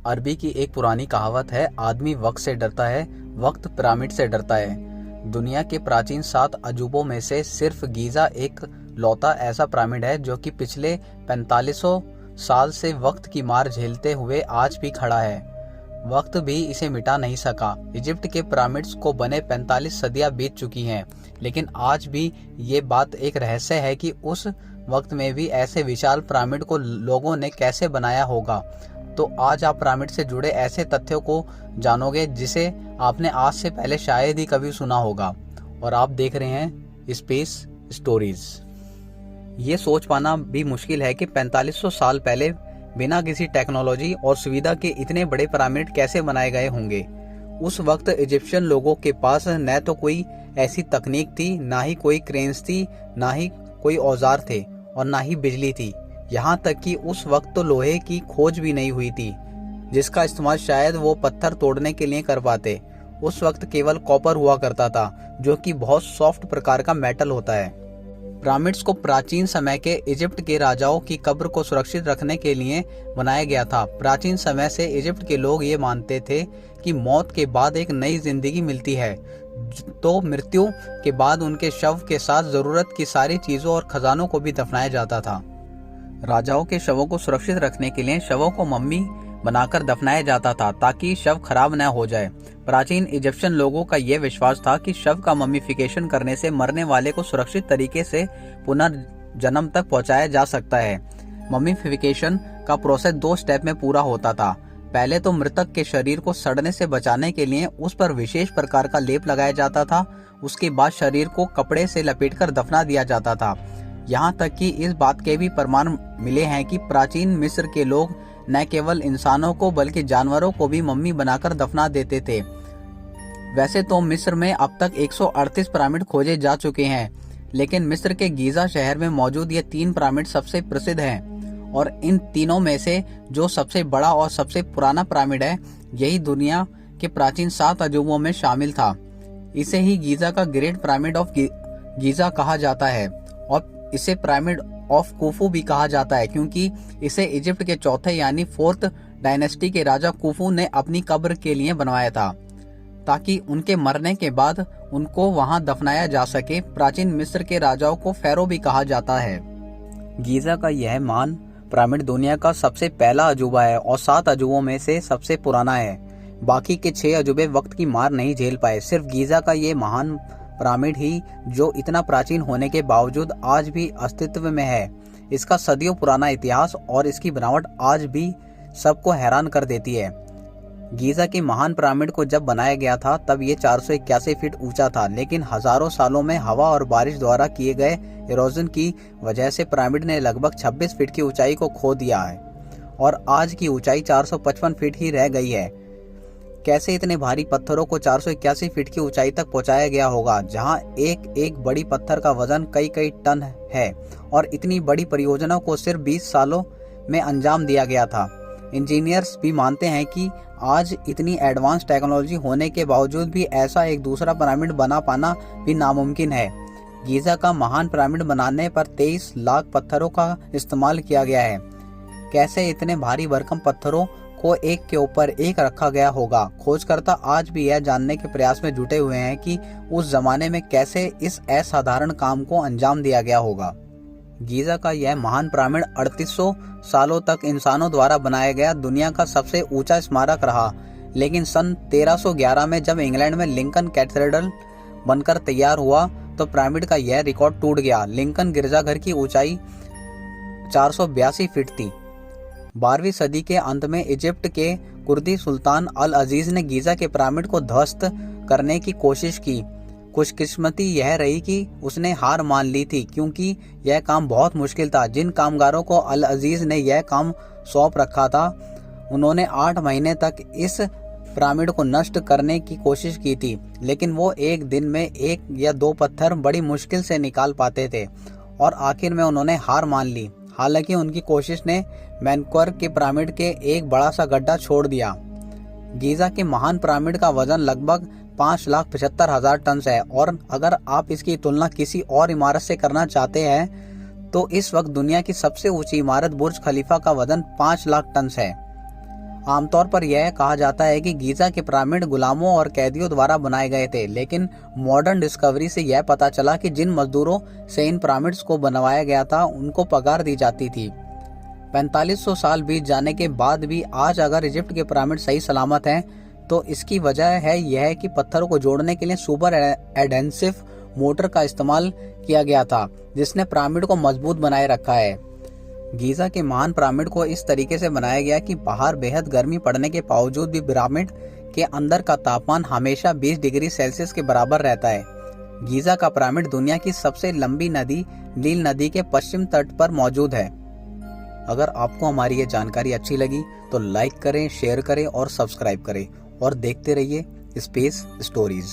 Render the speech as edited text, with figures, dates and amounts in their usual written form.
अरबी की एक पुरानी कहावत है, आदमी वक्त से डरता है, वक्त पिरामिड से डरता है। दुनिया के प्राचीन 7 अजूबों में से सिर्फ गीज़ा एक लौता ऐसा पिरामिड है जो कि पिछले 4500 साल से वक्त की मार झेलते हुए आज भी खड़ा है। वक्त भी इसे मिटा नहीं सका। इजिप्ट के पिरामिड्स को बने 45 सदियां बीत चुकी हैं, लेकिन आज भी ये बात एक रहस्य है कि उस वक्त में भी ऐसे विशाल पिरामिड को लोगों ने कैसे बनाया होगा। तो आज आप पिरामिड से जुड़े ऐसे तथ्यों को जानोगे जिसे आपने आज से पहले शायद ही कभी सुना होगा। और आप देख रहे हैं स्पेस स्टोरीज। ये सोच पाना भी मुश्किल है कि 4500 साल पहले बिना किसी टेक्नोलॉजी और सुविधा के इतने बड़े पिरामिड कैसे बनाए गए होंगे। उस वक्त इजिप्शियन लोगों के पास न तो कोई ऐसी तकनीक थी, ना ही कोई क्रेन्स थी, ना ही कोई औजार थे और ना ही बिजली थी। यहाँ तक कि उस वक्त तो लोहे की खोज भी नहीं हुई थी जिसका इस्तेमाल शायद वो पत्थर तोड़ने के लिए कर पाते। उस वक्त केवल कॉपर हुआ करता था, जो कि बहुत सॉफ्ट प्रकार का मेटल होता है। पिरामिड्स को प्राचीन समय के इजिप्ट के राजाओं की कब्र को सुरक्षित रखने के लिए बनाया गया था। प्राचीन समय से इजिप्ट के लोग ये मानते थे कि मौत के बाद एक नई जिंदगी मिलती है, तो मृत्यु के बाद उनके शव के साथ जरूरत की सारी चीजों और खजानों को भी दफनाया जाता था। राजाओं के शवों को सुरक्षित रखने के लिए शवों को मम्मी बनाकर दफनाया जाता था ताकि शव खराब न हो जाए। प्राचीन इजिप्शियन लोगों का यह विश्वास था कि शव का मम्मीफिकेशन करने से मरने वाले को सुरक्षित तरीके से पुनर्जन्म तक पहुंचाया जा सकता है। मम्मीफिकेशन का प्रोसेस 2 स्टेप में पूरा होता था। पहले तो मृतक के शरीर को सड़ने से बचाने के लिए उस पर विशेष प्रकार का लेप लगाया जाता था। उसके बाद शरीर को कपड़े से लपेटकर दफना दिया जाता था। यहाँ तक कि इस बात के भी प्रमाण मिले हैं कि प्राचीन मिस्र के लोग न केवल इंसानों को बल्कि जानवरों को भी मम्मी बनाकर दफना देते थे। वैसे तो मिस्र में अब तक 138 पिरामिड खोजे जा चुके हैं, लेकिन मिस्र के गीजा शहर में मौजूद ये 3 पिरामिड सबसे प्रसिद्ध हैं। और इन तीनों में से जो सबसे बड़ा और सबसे पुराना पिरामिड है, यही दुनिया के प्राचीन 7 अजूबों में शामिल था। इसे ही गीजा का ग्रेट पिरामिड ऑफ गीजा कहा जाता है और इसे पिरामिड ऑफ कुफू भी कहा जाता है, क्योंकि इसे इजिप्ट के चौथे यानी 4th डायनेस्टी के राजा कुफू ने अपनी कब्र के लिए बनवाया था, ताकि उनके मरने के बाद उनको वहां दफनाया जा सके। प्राचीन मिस्र के राजाओं को फेरो भी कहा जाता है। गीजा का यह महान पिरामिड दुनिया का सबसे पहला अजूबा है और 7 अजूबों में से सबसे पुराना है। बाकी के 6 अजूबे वक्त की मार नहीं झेल पाए। सिर्फ गीजा का ये महान पिरामिड ही जो इतना प्राचीन होने के बावजूद आज भी अस्तित्व में है। इसका सदियों पुराना इतिहास और इसकी बनावट आज भी सबको हैरान कर देती है। गीजा के महान पिरामिड को जब बनाया गया था तब ये 481 फीट ऊंचा था, लेकिन हजारों सालों में हवा और बारिश द्वारा किए गए इरोजन की वजह से पिरामिड ने लगभग 26 फीट की ऊंचाई को खो दिया है और आज की ऊंचाई 455 फीट ही रह गई है। कैसे इतने भारी पत्थरों को 481 फीट की ऊंचाई तक पहुंचाया गया होगा, जहां एक एक बड़ी पत्थर का वजन कई टन है और इतनी बड़ी परियोजना को सिर्फ 20 सालों में अंजाम दिया गया था। इंजीनियर्स भी मानते हैं कि आज इतनी एडवांस टेक्नोलॉजी होने के बावजूद भी ऐसा एक दूसरा पिरामिड बना पाना भी नामुमकिन है। गीजा का महान पिरामिड बनाने पर 23 लाख पत्थरों का इस्तेमाल किया गया है। कैसे इतने भारी भरकम पत्थरों को एक के ऊपर एक रखा गया होगा, खोजकर्ता आज भी यह जानने के प्रयास में जुटे हुए हैं कि उस जमाने में कैसे इस असाधारण काम को अंजाम दिया गया होगा। गीजा का यह महान पिरामिड 3800 सालों तक इंसानों द्वारा बनाया गया दुनिया का सबसे ऊंचा स्मारक रहा, लेकिन सन 1311 में जब इंग्लैंड में लिंकन कैथेड्रल बनकर तैयार हुआ तो पिरामिड का यह रिकॉर्ड टूट गया। लिंकन गिरजाघर की ऊंचाई 482 फीट थी। 12वीं सदी के अंत में इजिप्ट के कुर्दी सुल्तान अल अजीज ने गीजा के पिरामिड को ध्वस्त करने की कोशिश की। खुशकिस्मती यह रही कि उसने हार मान ली थी, क्योंकि यह काम बहुत मुश्किल था। जिन कामगारों को अल अजीज ने यह काम सौंप रखा था, उन्होंने 8 महीने तक इस पिरामिड को नष्ट करने की कोशिश की थी, लेकिन वो एक दिन में 1 या 2 पत्थर बड़ी मुश्किल से निकाल पाते थे और आखिर में उन्होंने हार मान ली। हालांकि उनकी कोशिश ने मेनकोर के पिरामिड के एक बड़ा सा गड्ढा छोड़ दिया। गीजा के महान पिरामिड का वजन लगभग 5,75,000 टन है और अगर आप इसकी तुलना किसी और इमारत से करना चाहते हैं तो इस वक्त दुनिया की सबसे ऊंची इमारत बुर्ज खलीफा का वजन 5 लाख टन है। आमतौर पर यह कहा जाता है कि गीज़ा के पिरामिड गुलामों और कैदियों द्वारा बनाए गए थे, लेकिन मॉडर्न डिस्कवरी से यह पता चला कि जिन मजदूरों से इन पिरामिड्स को बनवाया गया था उनको पगार दी जाती थी। 4500 साल बीत जाने के बाद भी आज अगर इजिप्ट के पिरामिड सही सलामत हैं तो इसकी वजह है यह कि पत्थरों को जोड़ने के लिए सुपर एडेंसिव मोटर का इस्तेमाल किया गया था, जिसने पिरामिड को मजबूत बनाए रखा है। गीज़ा के महान पिरामिड को इस तरीके से बनाया गया कि बाहर बेहद गर्मी पड़ने के बावजूद भी पिरामिड के अंदर का तापमान हमेशा 20 डिग्री सेल्सियस के बराबर रहता है। गीज़ा का पिरामिड दुनिया की सबसे लंबी नदी नील नदी के पश्चिम तट पर मौजूद है। अगर आपको हमारी ये जानकारी अच्छी लगी तो लाइक करें, शेयर करें और सब्सक्राइब करें और देखते रहिए स्पेस स्टोरीज।